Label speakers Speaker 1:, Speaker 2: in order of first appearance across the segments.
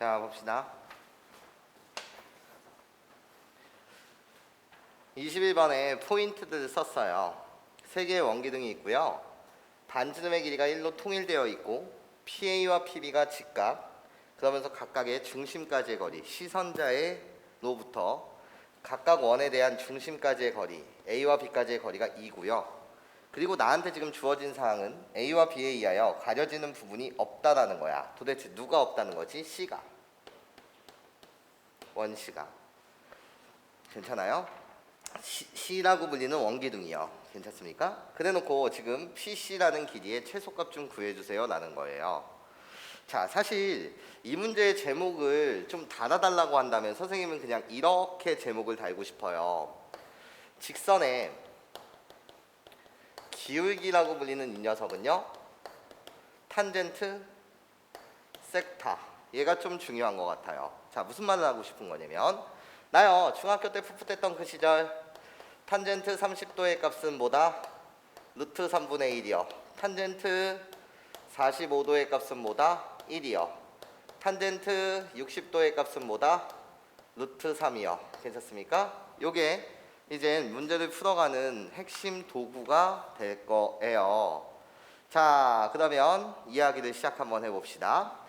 Speaker 1: 자, 봅시다. 21번에 포인트들을 썼어요. 3개의 원기둥이 있고요. 반지름의 길이가 1로 통일되어 있고 PA와 PB가 직각, 그러면서 각각의 중심까지의 거리, 시선자의 로부터 각각 원에 대한 중심까지의 거리, A와 B까지의 거리가 2고요. 그리고 나한테 지금 주어진 사항은 A와 B에 의하여 가려지는 부분이 없다라는 거야. 도대체 누가 없다는 거지? C가. 원C가. 괜찮아요? C라고 불리는 원기둥이요. 괜찮습니까? 그래놓고 지금 PC라는 길이의 최소값 좀 구해주세요 라는 거예요. 자, 사실 이 문제의 제목을 좀 달아달라고 한다면 선생님은 그냥 이렇게 제목을 달고 싶어요. 직선의 기울기라고 불리는 이 녀석은요, 탄젠트 섹타, 얘가 좀 중요한 것 같아요. 자, 무슨 말을 하고 싶은 거냐면, 나요 중학교 때 풋풋했던 그 시절 탄젠트 30도의 값은 뭐다? 루트 3분의 1이요. 탄젠트 45도의 값은 뭐다? 1이요. 탄젠트 60도의 값은 뭐다? 루트 3이요. 괜찮습니까? 요게 이제 문제를 풀어가는 핵심 도구가 될 거예요. 자, 그러면 이야기를 시작 한번 해봅시다.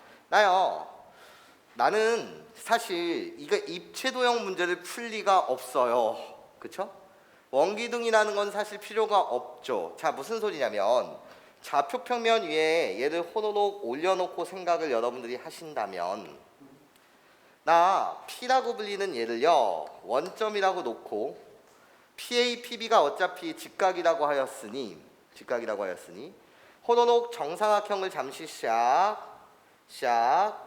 Speaker 1: 나는 사실 이거 입체도형 문제를 풀 리가 없어요. 그쵸? 원기둥이라는 건 사실 필요가 없죠. 자, 무슨 소리냐면 좌표평면 위에 얘를 호로록 올려놓고 생각을 여러분들이 하신다면, 나 P라고 불리는 얘를요 원점이라고 놓고 PA, PB가 어차피 직각이라고 하였으니 호로록 정사각형을 잠시 샥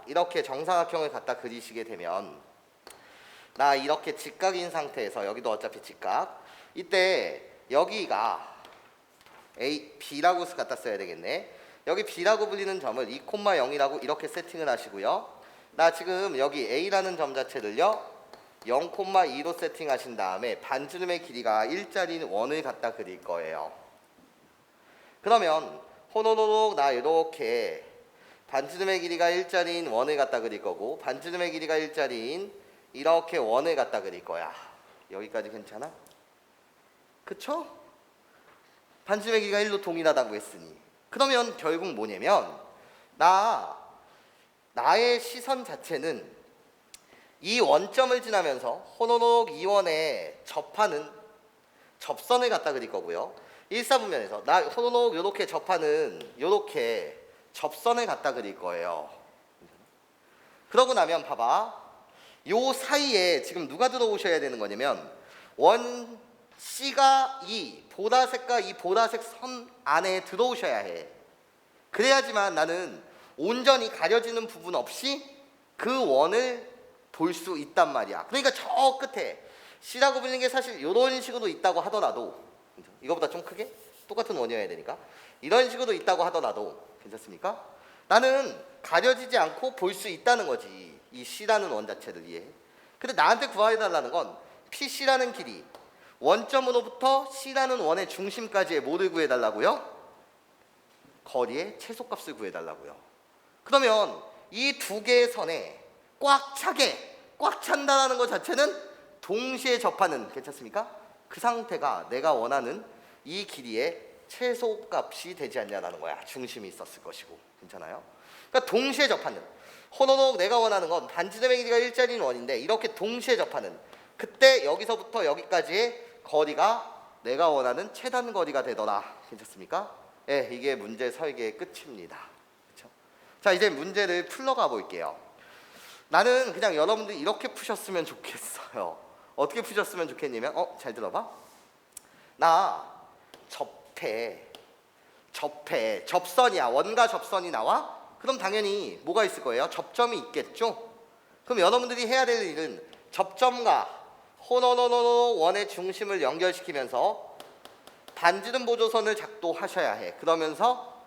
Speaker 1: 이렇게 정사각형을 갖다 그리시게 되면, 나 이렇게 직각인 상태에서, 여기도 어차피 직각, 이때 여기가 A, B라고 갖다 써야 되겠네. 여기 B라고 불리는 점을 2,0이라고 이렇게 세팅을 하시고요. 나 지금 여기 A라는 점 자체를요 0,2로 세팅하신 다음에 반지름의 길이가 1짜리 원을 갖다 그릴 거예요. 그러면 호로록 나 이렇게 반지름의 길이가 1짜리인 원을 갖다 그릴 거고, 반지름의 길이가 1짜리인 이렇게 원을 갖다 그릴 거야. 여기까지 괜찮아? 그쵸? 반지름의 길이가 1로 동일하다고 했으니, 그러면 결국 뭐냐면 나의 시선 자체는 이 원점을 지나면서 호로록 이 원에 접하는 접선을 갖다 그릴 거고요. 일사분면에서 나 호로록 이렇게 접하는 이렇게 접선을 갖다 그릴 거예요. 그러고 나면 봐봐, 요 사이에 지금 누가 들어오셔야 되는 거냐면 원 C가 이 보라색과 이 보라색 선 안에 들어오셔야 해. 그래야지만 나는 온전히 가려지는 부분 없이 그 원을 볼 수 있단 말이야. 그러니까 저 끝에 C라고 불리는 게 사실 이런 식으로 있다고 하더라도, 이거보다 좀 크게 똑같은 원이어야 되니까 이런 식으로 있다고 하더라도 괜찮습니까? 나는 가려지지 않고 볼 수 있다는 거지, 이 C라는 원 자체를 이해. 근데 나한테 구해달라는 건 PC라는 길이 원점으로부터 C라는 원의 중심까지의 뭐를 구해달라고요? 거리의 최소값을 구해달라고요. 그러면 이 두 개의 선에 꽉 찬다라는 것 자체는 동시에 접하는, 괜찮습니까? 그 상태가 내가 원하는 이 길이의 최소값이 되지 않냐라는 거야. 중심이 있었을 것이고, 괜찮아요? 그러니까 동시에 접하는, 호로록 내가 원하는 건 반지름의 길이가 1짜리인 원인데 이렇게 동시에 접하는, 그때 여기서부터 여기까지의 거리가 내가 원하는 최단 거리가 되더라. 괜찮습니까? 예, 이게 문제 설계의 끝입니다. 그렇죠? 자, 이제 문제를 풀러가 볼게요. 나는 그냥 여러분들이 이렇게 푸셨으면 좋겠어요. 어떻게 푸셨으면 좋겠냐면, 잘 들어봐. 나 접선이야. 원과 접선이 나와? 그럼 당연히 뭐가 있을 거예요? 접점이 있겠죠? 그럼 여러분들이 해야 될 일은 접점과 호로록 원의 중심을 연결시키면서 반지름 보조선을 작동하셔야 해. 그러면서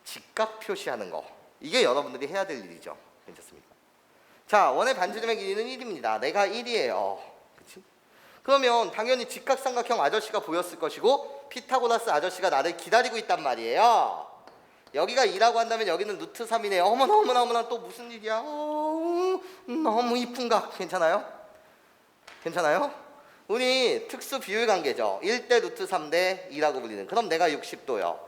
Speaker 1: 직각 표시하는 거, 이게 여러분들이 해야 될 일이죠. 괜찮습니까? 자, 원의 반지름의 길이는 1입니다. 내가 1이에요. 그치? 그러면 당연히 직각삼각형 아저씨가 보였을 것이고 피타고라스 아저씨가 나를 기다리고 있단 말이에요. 여기가 2라고 한다면 여기는 루트 3이네요. 어머나 또 무슨 일이야. 너무 이쁜가? 괜찮아요? 괜찮아요? 우리 특수 비율 관계죠. 1대 루트 3대 2라고 불리는. 그럼 내가 60도요.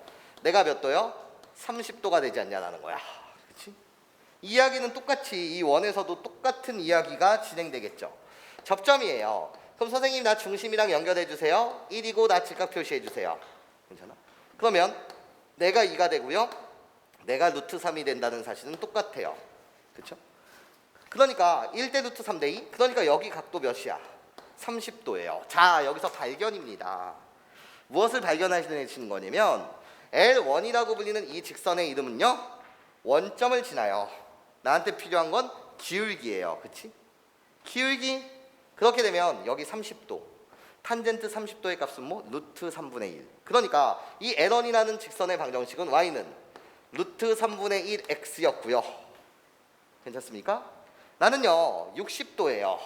Speaker 1: 내가 몇 도요? 30도가 되지 않냐라는 거야. 그치? 이야기는 똑같이 이 원에서도 똑같은 이야기가 진행되겠죠. 접점이에요. 그럼 선생님 나 중심이랑 연결해 주세요. 1이고 나 직각 표시해 주세요. 괜찮아? 그러면 내가 2가 되고요. 내가 루트 3이 된다는 사실은 똑같아요. 그렇죠? 그러니까 1대 루트 3대 2. 그러니까 여기 각도 몇이야? 30도예요. 자, 여기서 발견입니다. 무엇을 발견하시는 거냐면 L1이라고 불리는 이 직선의 이름은요. 원점을 지나요. 나한테 필요한 건 기울기예요. 그치? 기울기. 그렇게 되면 여기 30도. 탄젠트 30도의 값은 뭐? 루트 3분의 1. 그러니까 이 L1이라는 직선의 방정식은 y는 루트 3분의 1 x였고요. 괜찮습니까? 나는요 60도예요.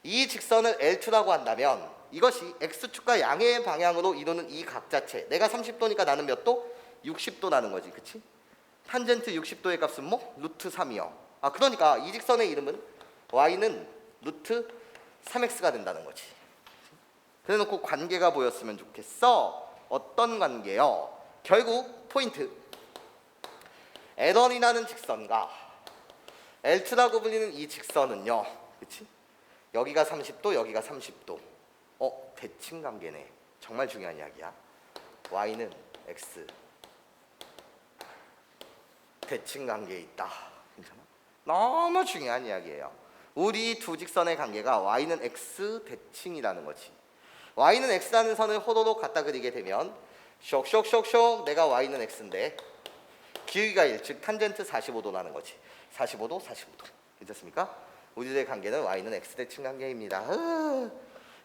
Speaker 1: 이 직선을 L2라고 한다면 이것이 x축과 양의 방향으로 이루는 이 각 자체. 내가 30도니까 나는 몇 도? 60도 나는 거지. 그치? 탄젠트 60도의 값은 뭐? 루트 3이요. 아, 그러니까 이 직선의 이름은 y는 루트 3x가 된다는 거지. 그래놓고 관계가 보였으면 좋겠어. 어떤 관계요? 결국 포인트. L1이라는 직선과 L2라고 불리는 이 직선은요. 그치? 여기가 30도, 여기가 30도. 대칭 관계네. 정말 중요한 이야기야. y는 x. 대칭 관계에 있다. 괜찮아? 너무 중요한 이야기예요. 우리 두 직선의 관계가 y는 x 대칭이라는 거지. y는 x라는 선을 호로록 갖다 그리게 되면 쇽쇽쇽쇽 내가 y는 x인데 기울기가 1, 즉 탄젠트 45도 나는 거지. 45도, 45도. 괜찮습니까? 우리들의 관계는 y는 x 대칭 관계입니다.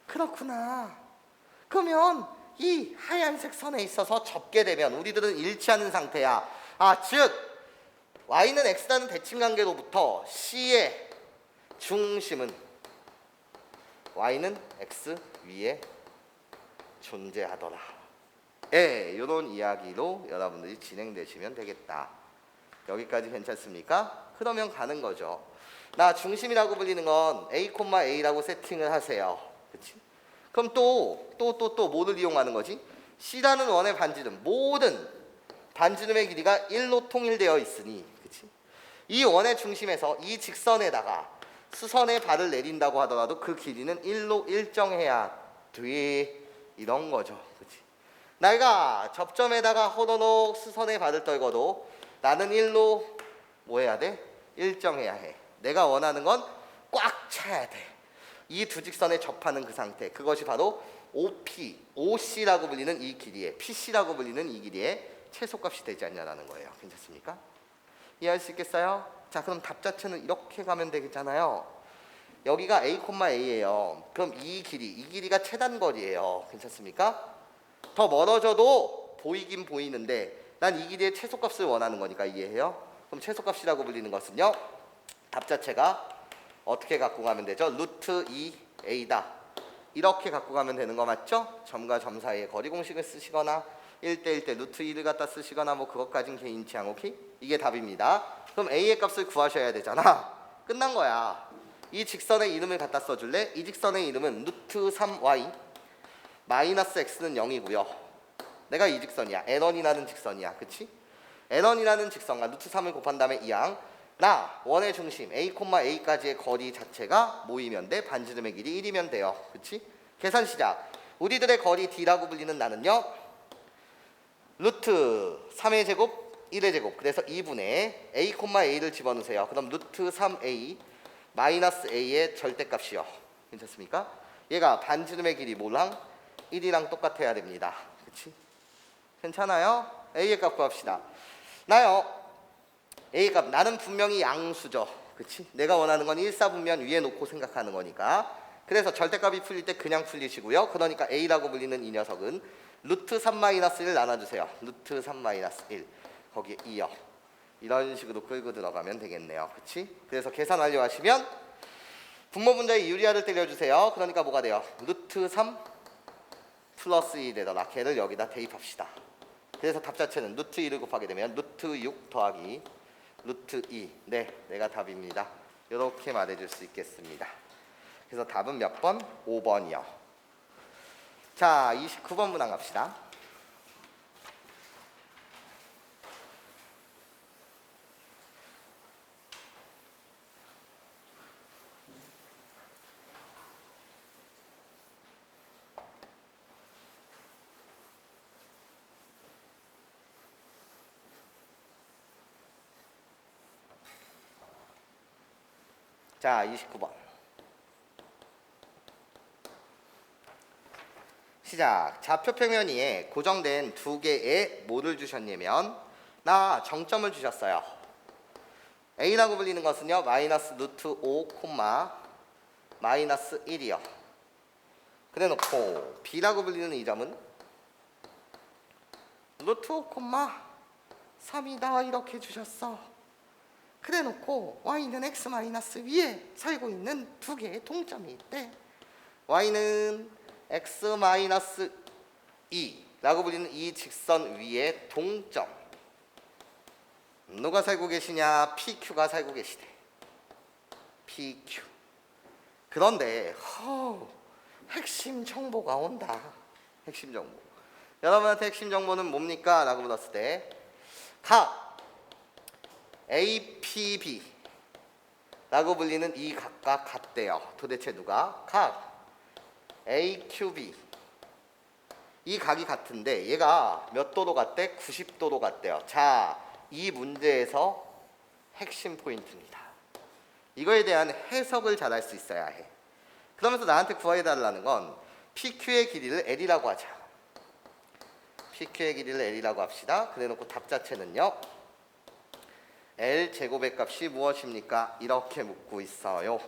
Speaker 1: 그렇구나. 그러면 이 하얀색 선에 있어서 접게 되면 우리들은 일치하는 상태야. 아, 즉 y는 x라는 대칭 관계로부터 C의 중심은 y는 x 위에 존재하더라. 이런 이야기로 여러분들이 진행되시면 되겠다. 여기까지 괜찮습니까? 그러면 가는 거죠. 나 중심이라고 불리는 건 a, a라고 세팅을 하세요. 그치? 그럼 또 뭐를 이용하는 거지? C라는 원의 반지름, 모든 반지름의 길이가 1로 통일되어 있으니, 그치? 이 원의 중심에서 이 직선에다가 수선의 발을 내린다고 하더라도 그 길이는 1로 일정해야 돼. 이런 거죠. 그치? 내가 접점에다가 호로록 수선의 발을 떨궈도 나는 1로 뭐 해야 돼? 일정해야 해. 내가 원하는 건 꽉 차야 돼. 이 두 직선에 접하는 그 상태. 그것이 바로 OP, OC라고 불리는 이 길이에, PC라고 불리는 이 길이에 최소값이 되지 않냐라는 거예요. 괜찮습니까? 이해할 수 있겠어요? 자, 그럼 답 자체는 이렇게 가면 되겠잖아요. 여기가 a, a예요. 그럼 이 길이가 최단거리예요. 괜찮습니까? 더 멀어져도 보이긴 보이는데 난 이 길이의 최소값을 원하는 거니까 이해해요? 그럼 최소값이라고 불리는 것은요. 답 자체가 어떻게 갖고 가면 되죠? 루트 2a다. 이렇게 갖고 가면 되는 거 맞죠? 점과 점 사이의 거리 공식을 쓰시거나 1대1대 루트 2를 갖다 쓰시거나 뭐 그것까진 개인 취향. 오케이? 이게 답입니다. 그럼 a의 값을 구하셔야 되잖아. 끝난 거야. 이 직선의 이름을 갖다 써줄래? 이 직선의 이름은 루트 3y 마이너스 x는 0이고요. 내가 이 직선이야. N1이라는 직선이야. 그치? N1이라는 직선과 루트 3을 곱한 다음에 이항 나 원의 중심 a, a까지의 거리 자체가 모이면 돼. 반지름의 길이 1이면 돼요. 그치? 계산 시작. 우리들의 거리 d라고 불리는 나는요. 루트 3의 제곱 1의 제곱 그래서 2분의 a, a를 집어넣으세요. 그럼 루트 3a 마이너스 a의 절대값이요. 괜찮습니까? 얘가 반지름의 길이 뭐랑 1이랑 똑같아야 됩니다. 그치? 괜찮아요? a의 값 구합시다. 나요. a 값 나는 분명히 양수죠. 그치? 내가 원하는 건 일사분면 위에 놓고 생각하는 거니까. 그래서 절대값이 풀릴 때 그냥 풀리시고요. 그러니까 a라고 불리는 이 녀석은 루트 3-1 나눠주세요. 루트 3-1 거기에 2요. 이런 식으로 끌고 들어가면 되겠네요. 그치? 그래서 계산 완료하시면 분모 분자에 유리화를 때려주세요. 그러니까 뭐가 돼요? 루트 3 플러스 2 되더라. 걔를 여기다 대입합시다. 그래서 답 자체는 루트 2를 곱하게 되면 루트 6 더하기 루트 2. 네, 내가 답입니다. 이렇게 말해줄 수 있겠습니다. 그래서 답은 몇 번? 5번이요. 자, 29번 문항 갑시다. 자, 29번. 시작. 좌표평면 위에 고정된 두 개의 뭐를 주셨냐면 나 정점을 주셨어요. A라고 불리는 것은요 마이너스 루트 5, 마이너스 1이요. 그래 놓고 B라고 불리는 이 점은 루트 5, 3이다 이렇게 주셨어. 그래 놓고 Y는 X 마이너스 위에 살고 있는 두 개의 동점이 있대. Y는 X 마이너스 2라고 불리는 이 직선 위에 동점. 누가 살고 계시냐? PQ가 살고 계시대. PQ. 그런데 핵심 정보가 온다. 핵심 정보. 여러분한테 핵심 정보는 뭡니까? 라고 물었을 때 각 APB 라고 불리는 이 각과 같대요. 도대체 누가? 각 AQB 이 각이 같은데 얘가 몇 도로 같대? 90도로 같대요. 자, 이 문제에서 핵심 포인트입니다. 이거에 대한 해석을 잘 할 수 있어야 해. 그러면서 나한테 구해달라는 건 PQ의 길이를 L이라고 하자. PQ의 길이를 L이라고 합시다. 그래놓고 답 자체는요 L 제곱의 값이 무엇입니까? 이렇게 묻고 있어요.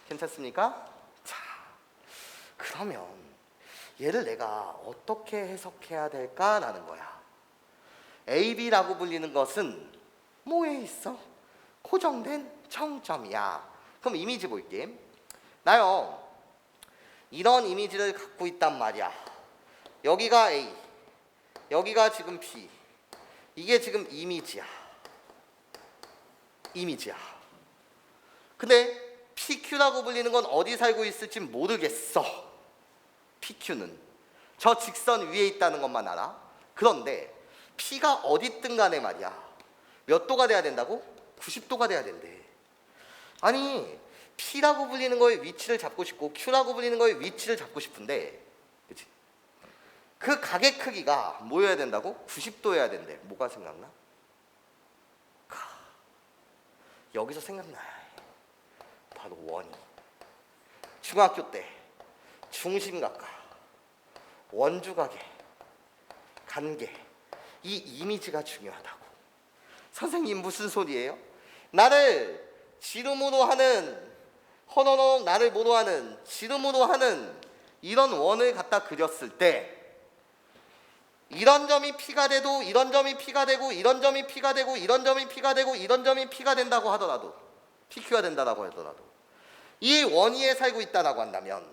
Speaker 1: 괜찮습니까? 자, 그러면 얘를 내가 어떻게 해석해야 될까라는 거야. AB라고 불리는 것은 뭐에 있어? 고정된 정점이야. 그럼 이미지 볼게. 나요 이런 이미지를 갖고 있단 말이야. 여기가 A, 여기가 지금 B. 이게 지금 이미지야. 근데 PQ라고 불리는 건 어디 살고 있을지 모르겠어. PQ는 저 직선 위에 있다는 것만 알아. 그런데 P가 어디 있든 간에 말이야. 몇 도가 돼야 된다고? 90도가 돼야 된대. 아니 P라고 불리는 거에 위치를 잡고 싶고 Q라고 불리는 거에 위치를 잡고 싶은데 그치? 그 각의 크기가 뭐여야 된다고? 90도여야 된대. 뭐가 생각나? 여기서 생각나요. 바로 원이. 중학교 때 중심각과 원주각의 관계, 이 이미지가 중요하다고. 선생님 무슨 소리예요? 나를 지름으로 하는 헌어놓 나를 뭐로 하는 지름으로 하는 이런 원을 갖다 그렸을 때 이런 점이 P가 돼도 이런 점이 P가 되고 이런 점이 P가 되고 이런 점이 P가 되고 이런 점이 P가 된다고 하더라도 PQ가 된다라고 하더라도 이 원위에 살고 있다라고 한다면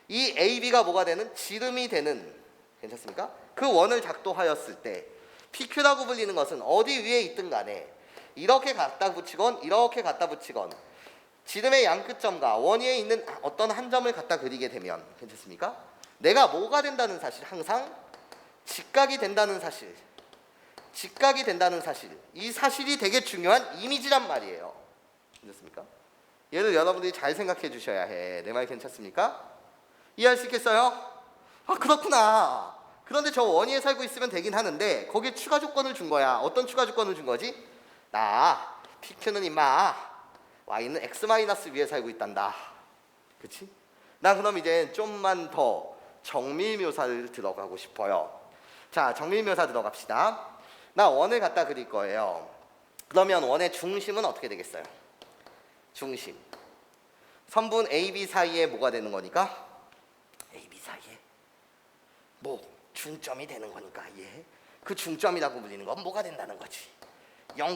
Speaker 1: 이 AB가 뭐가 되는? 지름이 되는, 괜찮습니까? 그 원을 작동하였을 때 PQ라고 불리는 것은 어디 위에 있든 간에 이렇게 갖다 붙이건 이렇게 갖다 붙이건 지름의 양끝점과 원위에 있는 어떤 한 점을 갖다 그리게 되면 괜찮습니까? 내가 뭐가 된다는 사실, 항상 직각이 된다는 사실, 이 사실이 되게 중요한 이미지란 말이에요. 괜찮습니까? 얘를 여러분들이 잘 생각해 주셔야 해. 내 말 괜찮습니까? 이해할 수 있겠어요? 아, 그렇구나. 그런데 저 원위에 살고 있으면 되긴 하는데 거기에 추가 조건을 준 거야. 어떤 추가 조건을 준 거지? 나 PQ는 임마 Y는 X 마이너스 위에 살고 있단다. 그치? 나 그럼 이제 좀만 더 정밀 묘사를 들어가고 싶어요. 자, 정밀 묘사 들어갑시다. 나 원을 갖다 그릴 거예요. 그러면 원의 중심은 어떻게 되겠어요? 중심. 선분 AB 사이에 뭐가 되는 거니까? AB 사이에 뭐 중점이 되는 거니까 예. 그 중점이라고 불리는 건 뭐가 된다는 거지? 0,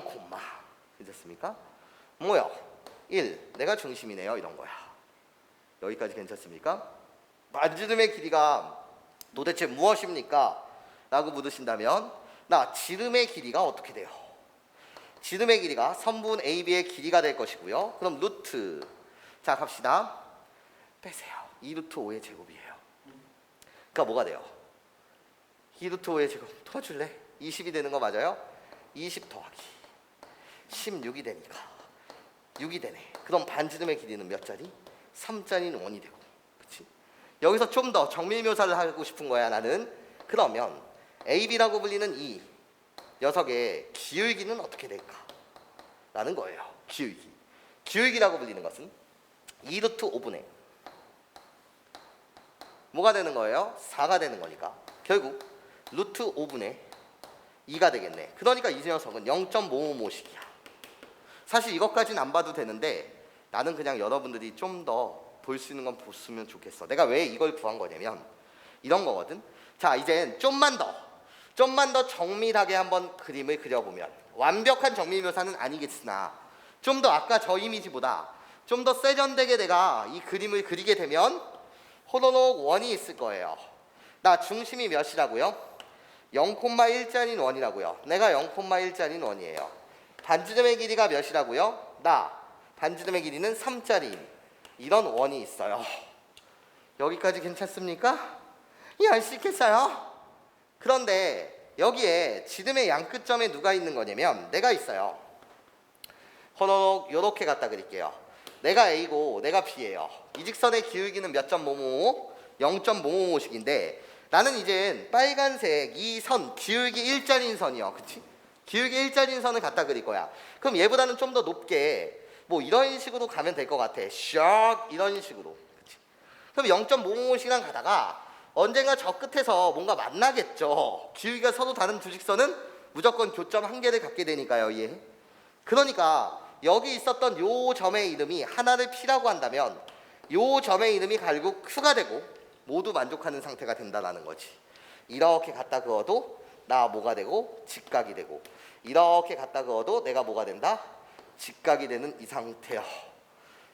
Speaker 1: 괜찮습니까? 뭐요? 1. 내가 중심이네요. 이런 거야. 여기까지 괜찮습니까? 반지름의 길이가 도대체 무엇입니까? 라고 물으신다면 나 지름의 길이가 어떻게 돼요? 지름의 길이가 선분 AB의 길이가 될 것이고요. 그럼 루트, 자 갑시다. 빼세요. 2루트 5의 제곱이에요. 그러니까 뭐가 돼요? 2루트 5의 제곱 도와줄래? 20이 되는 거 맞아요? 20 더하기 16이 되니까 6이 되네. 그럼 반지름의 길이는 몇 짜리? 3짜리는 원이 되고, 그치? 여기서 좀 더 정밀 묘사를 하고 싶은 거야 나는. 그러면 AB라고 불리는 이 녀석의 기울기는 어떻게 될까? 라는 거예요. 기울기라고 불리는 것은 2루트 5분의 뭐가 되는 거예요? 4가 되는 거니까 결국 루트 5분의 2가 되겠네. 그러니까 이 녀석은 0.555씩이야. 사실 이것까지는 안 봐도 되는데 나는 그냥 여러분들이 좀 더 볼 수 있는 건 보시면 좋겠어. 내가 왜 이걸 구한 거냐면 이런 거거든. 자, 이젠 좀만 더 정밀하게 한번 그림을 그려보면, 완벽한 정밀 묘사는 아니겠으나 좀 더 아까 저 이미지보다 좀 더 세련되게 내가 이 그림을 그리게 되면 호로록 원이 있을 거예요. 나 중심이 몇이라고요? 0,1짜리인 원이라고요. 내가 0,1짜리인 원이에요. 반지름의 길이가 몇이라고요? 나 반지름의 길이는 3짜리인 이런 원이 있어요. 여기까지 괜찮습니까? 이해할 수 있겠어요? 그런데 여기에 지름의 양 끝점에 누가 있는 거냐면 내가 있어요. 호로록 요렇게 갖다 그릴게요. 내가 A고 내가 B예요. 이 직선의 기울기는 몇 점 뭐뭐 0.555씩인데 나는 이제 빨간색 이 선 기울기 1짜리인 선이요. 그치? 기울기 1짜리인 선을 갖다 그릴 거야. 그럼 얘보다는 좀 더 높게 뭐 이런 식으로 가면 될 것 같아. 샥 이런 식으로. 그치? 그럼 0.555씩이랑 가다가 언젠가 저 끝에서 뭔가 만나겠죠. 기울기가 서로 다른 두 직선은 무조건 교점 한 개를 갖게 되니까요. 이해? 그러니까 여기 있었던 요 점의 이름이 하나를 P라고 한다면 요 점의 이름이 결국 Q가 되고 모두 만족하는 상태가 된다는 거지. 이렇게 갖다 그어도 나 뭐가 되고 직각이 되고, 이렇게 갖다 그어도 내가 뭐가 된다? 직각이 되는 이 상태요.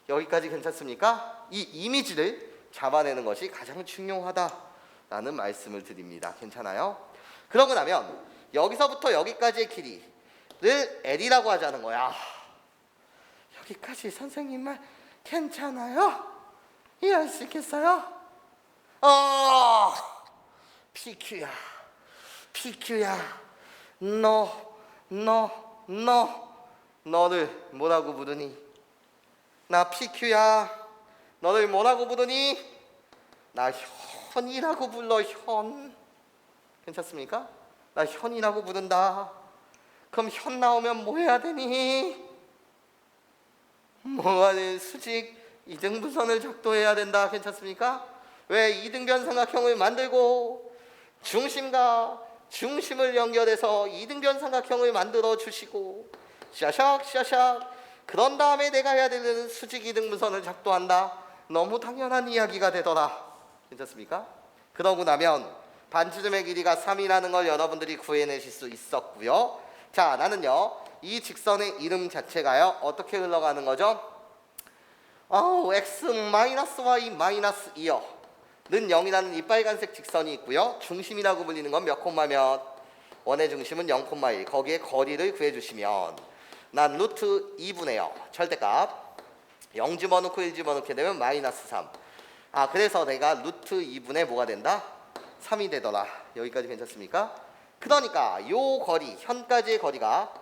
Speaker 1: 여기까지 괜찮습니까? 이 이미지를 잡아내는 것이 가장 중요하다라는 말씀을 드립니다. 괜찮아요? 그러고 나면 여기서부터 여기까지의 길이를 L이라고 하자는 거야. 여기까지 선생님 말 괜찮아요? 이해할 수 있겠어요? PQ야. 너를 뭐라고 부르니? 나 PQ야. 너를 뭐라고 부르니? 나 현이라고 불러. 현. 괜찮습니까? 나 현이라고 부른다. 그럼 현 나오면 뭐 해야 되니? 뭐하는 수직 이등분선을 작도해야 된다. 괜찮습니까? 왜 이등변 삼각형을 만들고 중심과 중심을 연결해서 이등변 삼각형을 만들어 주시고 샤샥 그런 다음에 내가 해야 되는 수직 이등분선을 작도한다. 너무 당연한 이야기가 되더라. 괜찮습니까? 그러고 나면 반지름의 길이가 3이라는 걸 여러분들이 구해내실 수 있었고요. 자, 나는요 이 직선의 이름 자체가요 어떻게 흘러가는 거죠? x 마이너스 y 마이너스 2요 는 0이라는 이 빨간색 직선이 있고요. 중심이라고 불리는 건 몇 콤마 몇? 원의 중심은 0,1. 거기에 거리를 구해주시면 난 루트 2분의요 절대값 0 집어넣고 1 집어넣게 되면 마이너스 3. 그래서 내가 루트 2분의 뭐가 된다? 3이 되더라. 여기까지 괜찮습니까? 그러니까 요 거리, 현까지의 거리가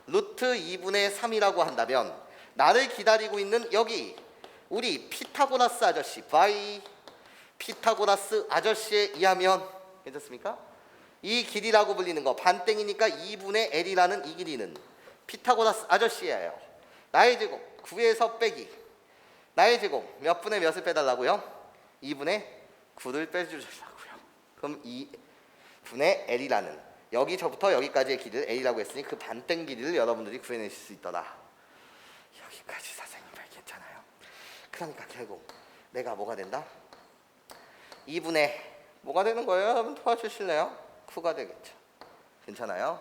Speaker 1: 루트 2분의 3이라고 한다면 나를 기다리고 있는 여기 우리 피타고라스 아저씨 피타고라스 아저씨에 의하면 괜찮습니까? 이 길이라고 불리는 거 반땡이니까 2분의 L이라는 이 길이는 피타고라스 아저씨예요. 나의 제곱 9에서 빼기 나의 제곱 몇 분의 몇을 빼달라고요? 2분의 9를 빼주시라고요. 그럼 2분의 L이라는 여기서부터 여기까지의 길이를 L이라고 했으니 그 반땡 길이를 여러분들이 구해내실 수 있더라. 여기까지 선생님 말 괜찮아요? 그러니까 결국 내가 뭐가 된다? 2분의 뭐가 되는 거예요? 여러분 도와주실래요? 9가 되겠죠. 괜찮아요?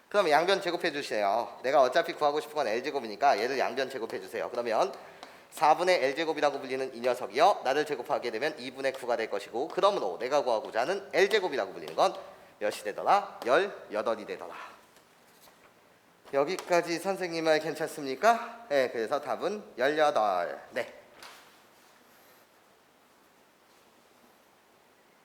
Speaker 1: 그럼 양변 제곱해 주세요. 내가 어차피 구하고 싶은 건 L제곱이니까 얘를 양변 제곱해 주세요. 그러면 4분의 L제곱이라고 불리는 이 녀석이요 나를 제곱하게 되면 2분의 9가 될 것이고, 그러므로 내가 구하고자 하는 L제곱이라고 불리는 건 몇이 되더라? 18이 되더라. 여기까지 선생님 말 괜찮습니까? 네, 그래서 답은 18. 네.